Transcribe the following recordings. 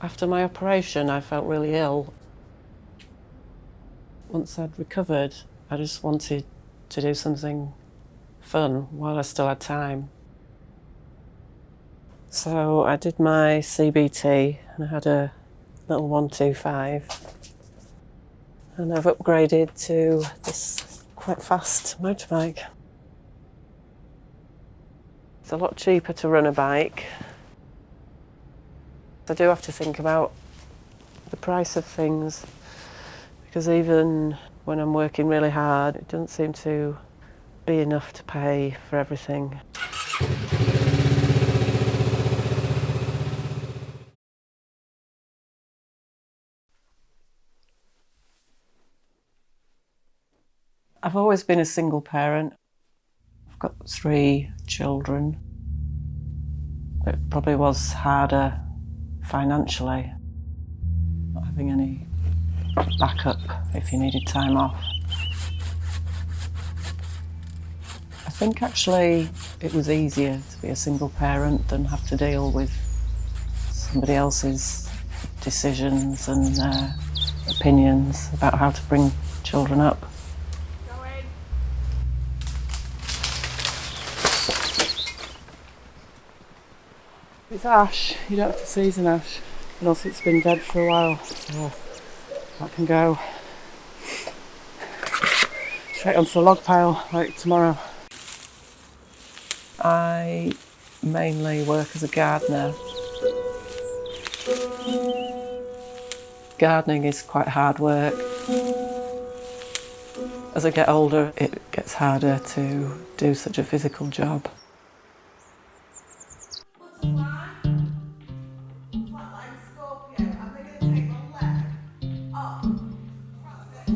After my operation, I felt really ill. Once I'd recovered, I just wanted to do something fun while I still had time. So I did my CBT and I had a little 125, and I've upgraded to this quite fast motorbike. It's a lot cheaper to run a bike. I do have to think about the price of things, because even when I'm working really hard, it doesn't seem to be enough to pay for everything. I've always been a single parent. I've got 3 children. It probably was harder financially, not having any backup if you needed time off. I think actually it was easier to be a single parent than have to deal with somebody else's decisions and opinions about how to bring children up. It's ash, you don't have to season ash, and also it's been dead for a while, so that can go straight onto the log pile like tomorrow. I mainly work as a gardener. Gardening is quite hard work. As I get older, it gets harder to do such a physical job.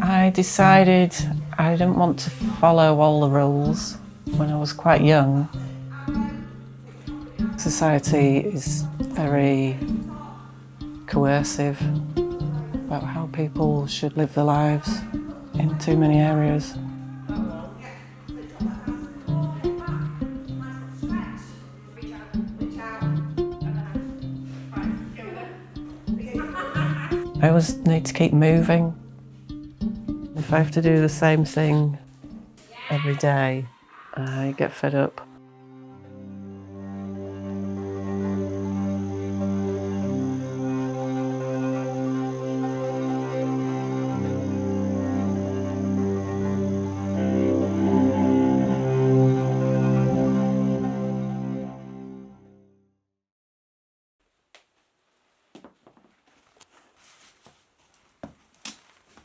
I decided I didn't want to follow all the rules when I was quite young. Society is very coercive about how people should live their lives in too many areas. I always need to keep moving. If I have to do the same thing every day, I get fed up.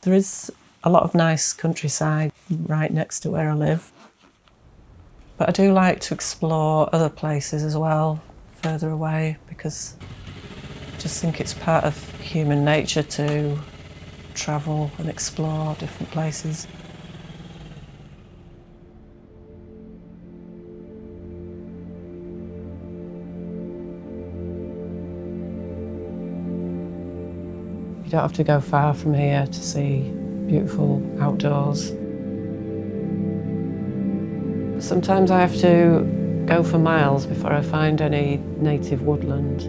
There is a lot of nice countryside right next to where I live, but I do like to explore other places as well, further away, because I just think it's part of human nature to travel and explore different places. You don't have to go far from here to see beautiful outdoors. Sometimes I have to go for miles before I find any native woodland.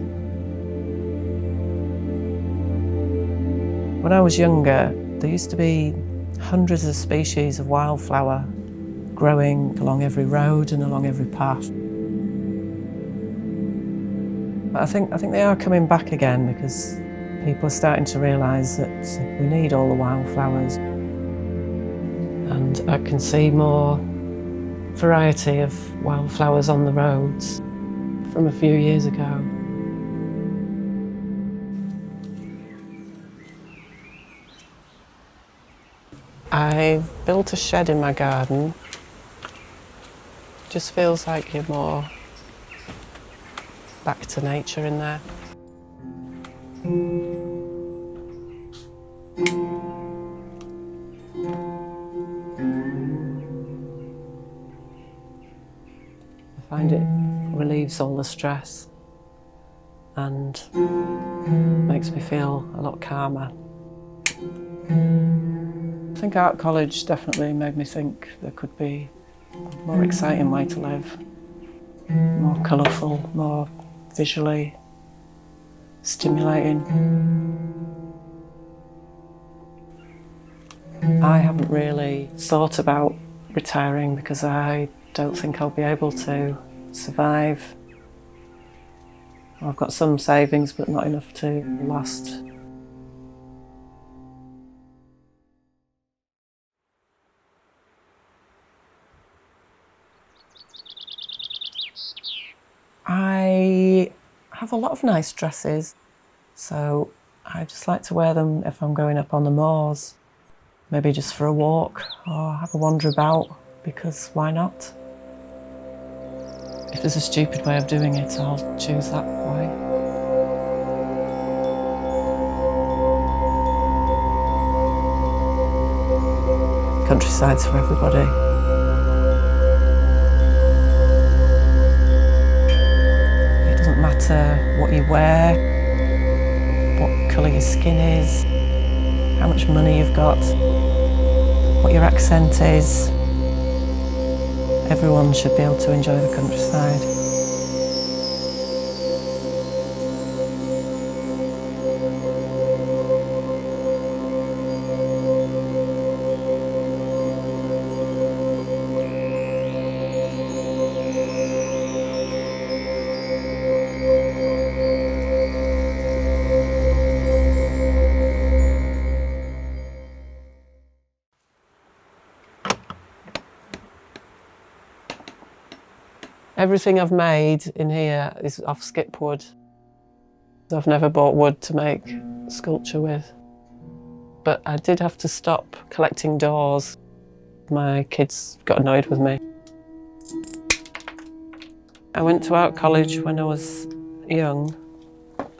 When I was younger, there used to be hundreds of species of wildflower growing along every road and along every path. But I think they are coming back again, because people are starting to realise that we need all the wildflowers. And I can see more variety of wildflowers on the roads from a few years ago. I built a shed in my garden. Just feels like you're more back to nature in there. I find it relieves all the stress and makes me feel a lot calmer. I think art college definitely made me think there could be a more exciting way to live, more colourful, more visually stimulating. I haven't really thought about retiring because I don't think I'll be able to survive. I've got some savings, but not enough to last. I have a lot of nice dresses, so I just like to wear them if I'm going up on the moors. Maybe just for a walk or have a wander about, because why not? If there's a stupid way of doing it, I'll choose that way. Countryside's for everybody. It doesn't matter what you wear, what colour your skin is, how much money you've got, what your accent is. Everyone should be able to enjoy the countryside. Everything I've made in here is off skip wood. I've never bought wood to make sculpture with. But I did have to stop collecting doors. My kids got annoyed with me. I went to art college when I was young,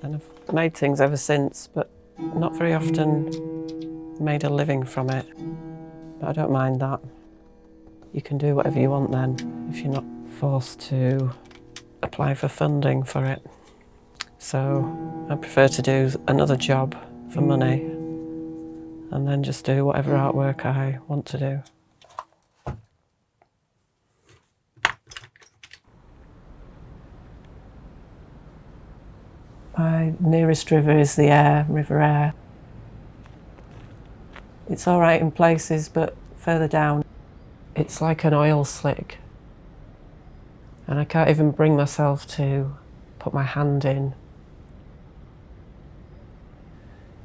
and I've made things ever since, but not very often made a living from it. But I don't mind that. You can do whatever you want then, if you're not forced to apply for funding for it. So I prefer to do another job for money and then just do whatever artwork I want to do. My nearest river is the River Aire. It's all right in places, but further down, it's like an oil slick. And I can't even bring myself to put my hand in.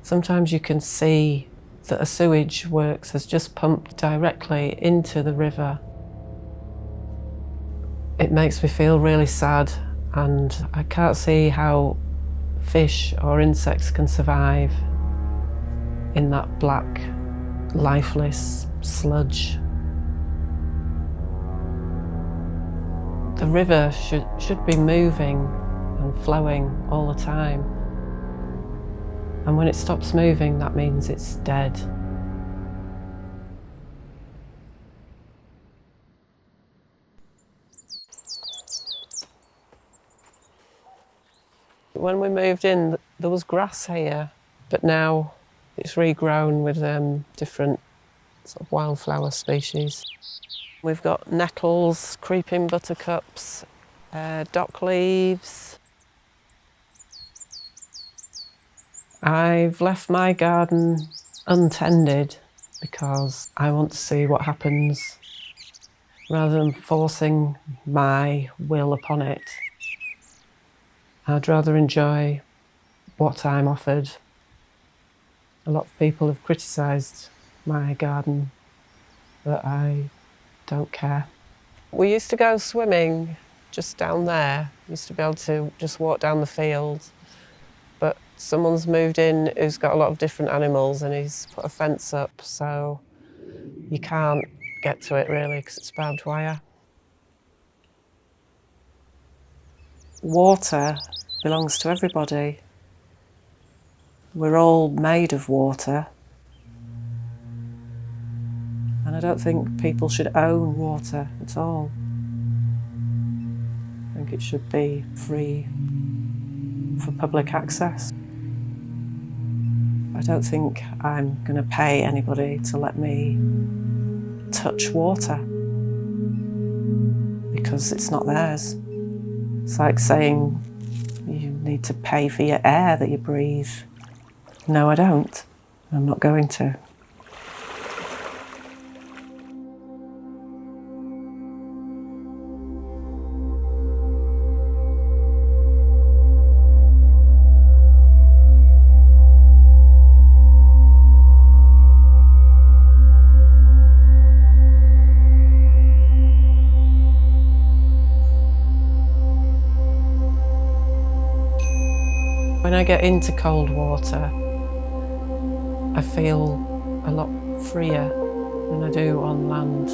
Sometimes you can see that a sewage works has just pumped directly into the river. It makes me feel really sad, and I can't see how fish or insects can survive in that black, lifeless sludge. The river should be moving and flowing all the time. And when it stops moving, that means it's dead. When we moved in, there was grass here, but now it's regrown with different sort of wildflower species. We've got nettles, creeping buttercups, dock leaves. I've left my garden untended because I want to see what happens rather than forcing my will upon it. I'd rather enjoy what I'm offered. A lot of people have criticised my garden, but I don't care. We used to go swimming just down there. Used to be able to just walk down the field. But someone's moved in who's got a lot of different animals and he's put a fence up, so you can't get to it really because it's barbed wire. Water belongs to everybody. We're all made of water. And I don't think people should own water at all. I think it should be free for public access. I don't think I'm going to pay anybody to let me touch water because it's not theirs. It's like saying you need to pay for your air that you breathe. No, I don't. I'm not going to. When I get into cold water, I feel a lot freer than I do on land.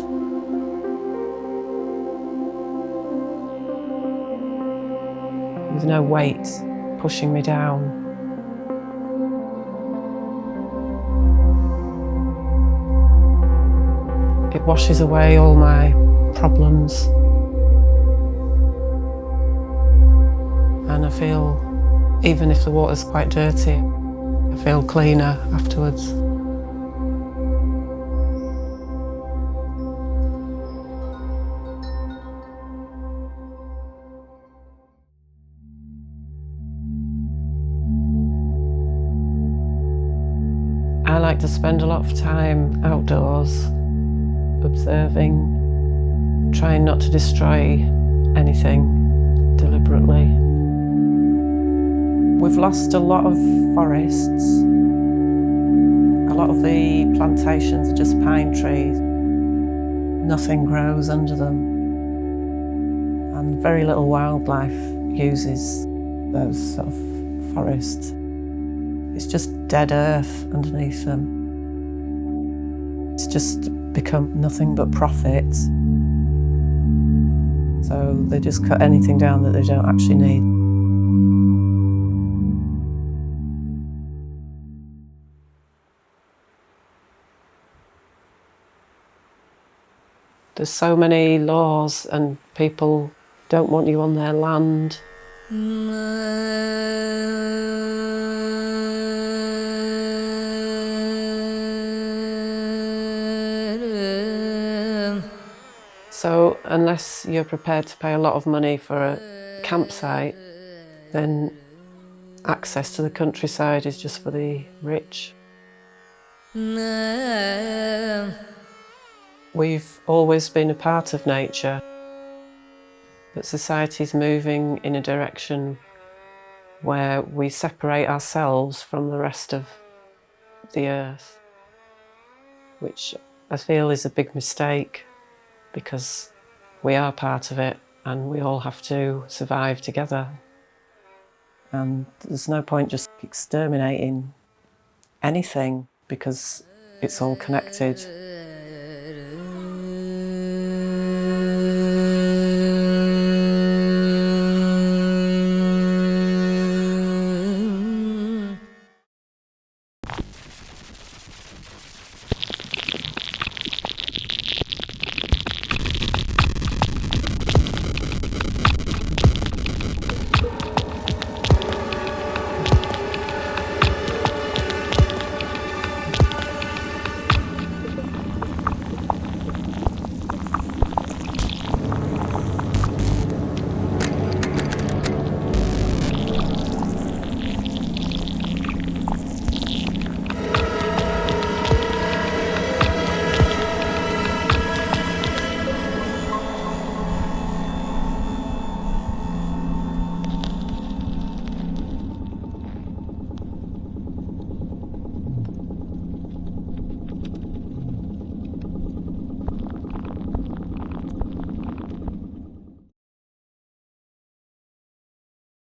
There's no weight pushing me down. It washes away all my problems. And I feel, even if the water's quite dirty, I feel cleaner afterwards. I like to spend a lot of time outdoors, observing, trying not to destroy anything deliberately. We've lost a lot of forests. A lot of the plantations are just pine trees. Nothing grows under them. And very little wildlife uses those sort of forests. It's just dead earth underneath them. It's just become nothing but profit. So they just cut anything down that they don't actually need. There's so many laws and people don't want you on their land. So unless you're prepared to pay a lot of money for a campsite, then access to the countryside is just for the rich. We've always been a part of nature, but society's moving in a direction where we separate ourselves from the rest of the earth, which I feel is a big mistake, because we are part of it and we all have to survive together. And there's no point just exterminating anything, because it's all connected.